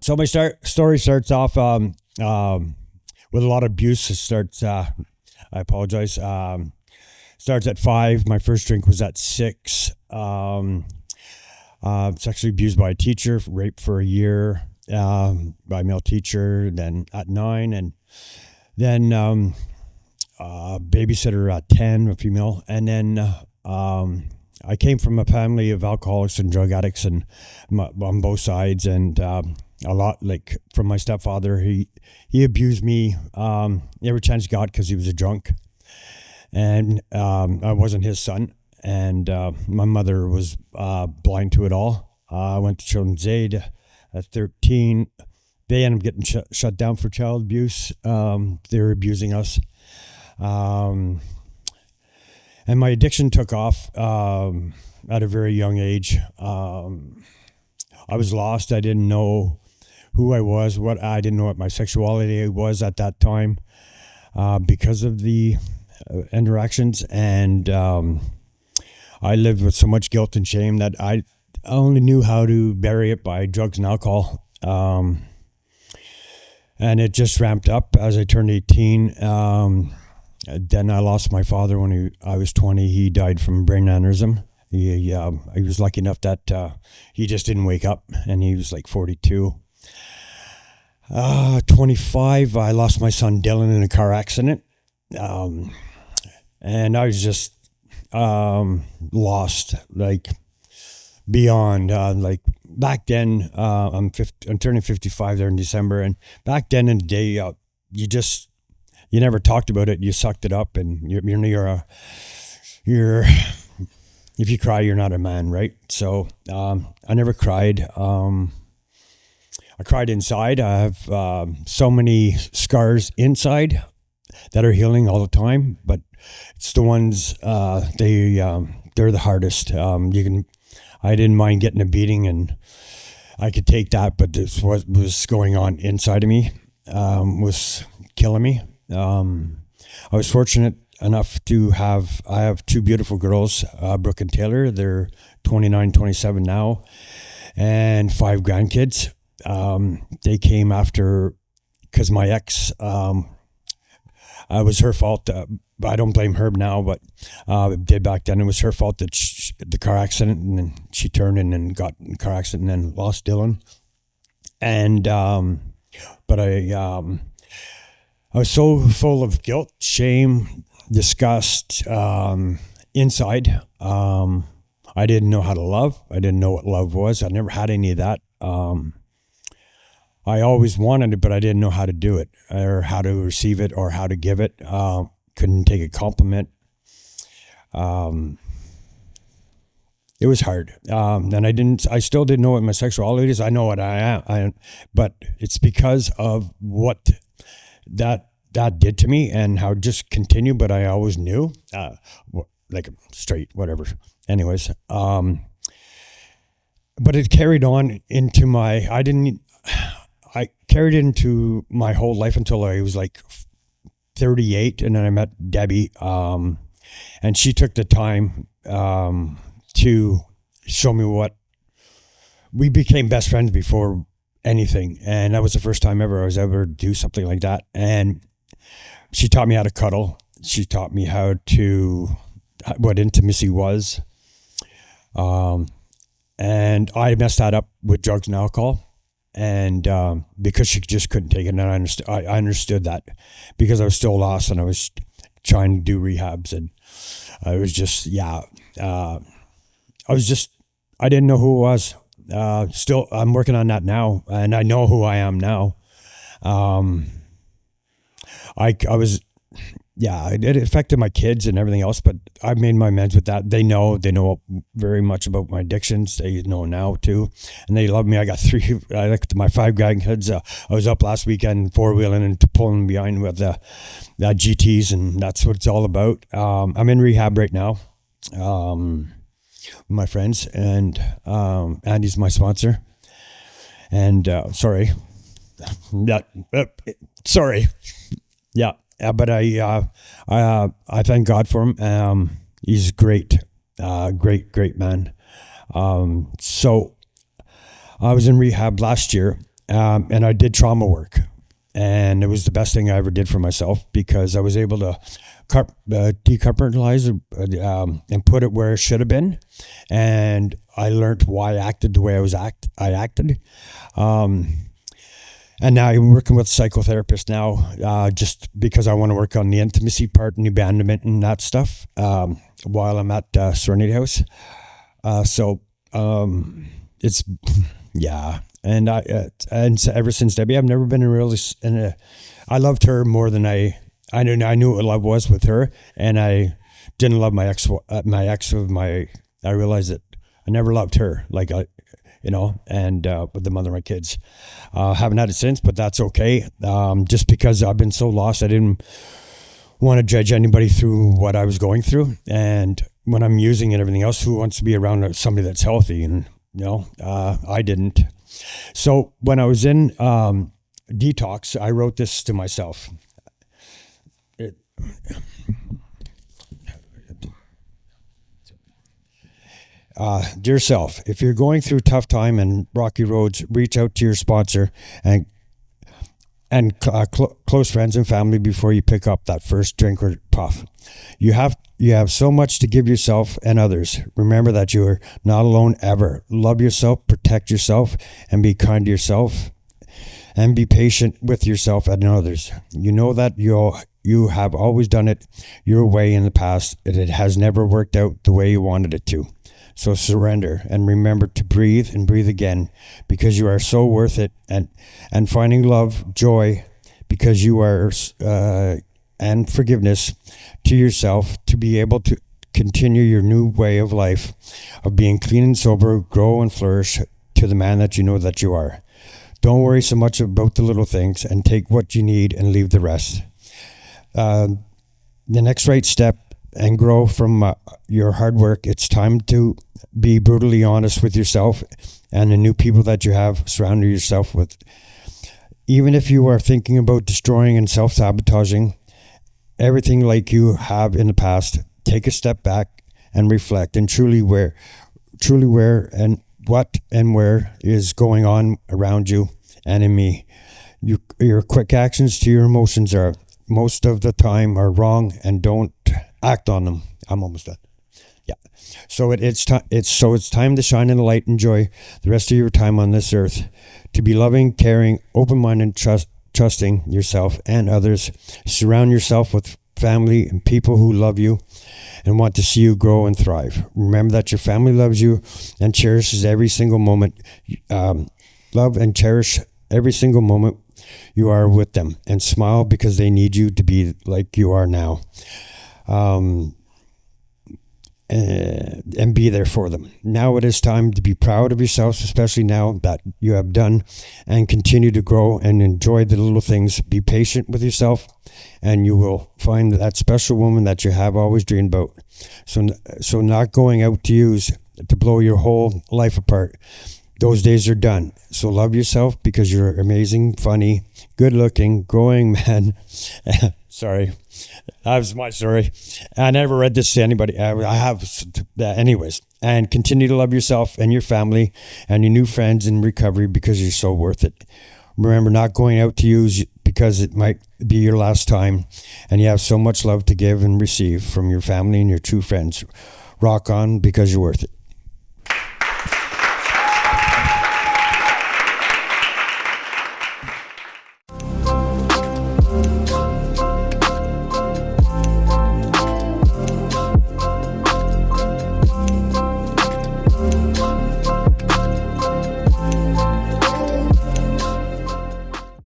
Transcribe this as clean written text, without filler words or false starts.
So my story starts off with a lot of abuse. It starts, I apologize, starts at 5. My first drink was at 6. Sexually abused by a teacher, raped for a year by a male teacher, then at 9, and then babysitter at 10, a female, and then I came from a family of alcoholics and drug addicts, and on both sides, and a lot, like, from my stepfather. He abused me every chance he got because he was a drunk, and I wasn't his son, and my mother was blind to it all. I went to Children's Aid at 13. They ended up getting shut down for child abuse. They were abusing us. And my addiction took off at a very young age. I was lost. I didn't know who I was, I didn't know what my sexuality was at that time because of the interactions. And I lived with so much guilt and shame that I only knew how to bury it by drugs and alcohol. And it just ramped up as I turned 18. Then I lost my father when I was 20. He died from brain aneurysm. He was lucky enough that he just didn't wake up, and he was like 42. 25, I lost my son Dylan in a car accident. And I was just lost, like, beyond, like, back then. I'm turning 55 there in December, and back then in the day, you never talked about it. You sucked it up, and you're if you cry, you're not a man, right? So I never cried. I cried inside. I have so many scars inside that are healing all the time, but it's the ones they're the hardest. I didn't mind getting a beating, and I could take that, but this what was going on inside of me was killing me. I was fortunate enough to I have 2 beautiful girls, Brooke and Taylor. They're 29, 27 now, and 5 grandkids. They came after, because my ex, it was her fault. I don't blame her now, but it did back then. It was her fault that the car accident, and then she turned and got in a car accident and then lost Dylan. And but I was so full of guilt, shame, disgust inside. I didn't know how to love. I didn't know what love was. I never had any of that. I always wanted it, but I didn't know how to do it, or how to receive it, or how to give it. Couldn't take a compliment. It was hard. And I still didn't know what my sexuality is. I know what I am, but it's because of what that did to me, and how it just continued. But I always knew, like, straight, whatever. Anyways, but it carried on into I carried it into my whole life until I was like 38, and then I met Debbie, and she took the time to show me we became best friends before anything, and that was the first time ever I was ever do something like that. And she taught me how to cuddle. She taught me what intimacy was, and I messed that up with drugs and alcohol. And because she just couldn't take it, and I understood that, because I was still lost, and I was trying to do rehabs, and I was just I didn't know who I was. Still, I'm working on that now, and I know who I am now. It affected my kids and everything else, but I made my amends with that. They know very much about my addictions. They know now too, and they love me. I got my 5 grandkids. I was up last weekend 4-wheeling and pulling behind with the GTs, and that's what it's all about. I'm in rehab right now, with my friends, and Andy's my sponsor. And sorry. But I thank God for him. He's great, great man. So I was in rehab last year, and I did trauma work. And it was the best thing I ever did for myself because I was able to decompartmentalize and put it where it should have been. And I learned why I acted the way I acted. And now I'm working with a psychotherapist now, just because I want to work on the intimacy part and the abandonment and that stuff while I'm at Serenity House. It's, yeah. And ever since Debbie, I've never been I loved her more than I knew what love was with her. And I didn't love my ex. I realized that I never loved her. And with the mother of my kids. Haven't had it since, but that's okay. Just because I've been so lost, I didn't want to judge anybody through what I was going through. And when I'm using and everything else, who wants to be around somebody that's healthy? And, I didn't. So when I was in detox, I wrote this to myself. Dear self, if you're going through tough time and rocky roads, reach out to your sponsor and close friends and family before you pick up that first drink or puff. You have so much to give yourself and others. Remember that you are not alone ever. Love yourself, protect yourself, and be kind to yourself, and be patient with yourself and others. You know that you have always done it your way in the past, and it has never worked out the way you wanted it to. So surrender and remember to breathe and breathe again, because you are so worth it, and finding love, joy, because you are, and forgiveness to yourself to be able to continue your new way of life of being clean and sober, grow and flourish to the man that you know that you are. Don't worry so much about the little things and take what you need and leave the rest. The next right step and grow from your hard work. It's time to be brutally honest with yourself and the new people that you have surrounded yourself with. Even if you are thinking about destroying and self-sabotaging everything like you have in the past, take a step back and reflect and truly where and what and where is going on around you and in me. Your quick actions to your emotions are most of the time are wrong, and don't act on them. I'm almost done. Yeah. So it's time to shine in the light and enjoy the rest of your time on this earth. To be loving, caring, open-minded, trusting yourself and others. Surround yourself with family and people who love you and want to see you grow and thrive. Remember that your family loves you and cherishes every single moment. Love and cherish every single moment you are with them, and smile because they need you to be like you are now. And be there for them. Now it is time to be proud of yourselves, especially now that you have done and continue to grow and enjoy the little things. Be patient with yourself, and you will find that special woman that you have always dreamed about. So not going out to use to blow your whole life apart. Those days are done. So love yourself because you're amazing, funny, good looking, growing man. Sorry. That was my story. I never read this to anybody. I have, anyways. And continue to love yourself and your family and your new friends in recovery because you're so worth it. Remember, not going out to use because it might be your last time, and you have so much love to give and receive from your family and your true friends. Rock on because you're worth it.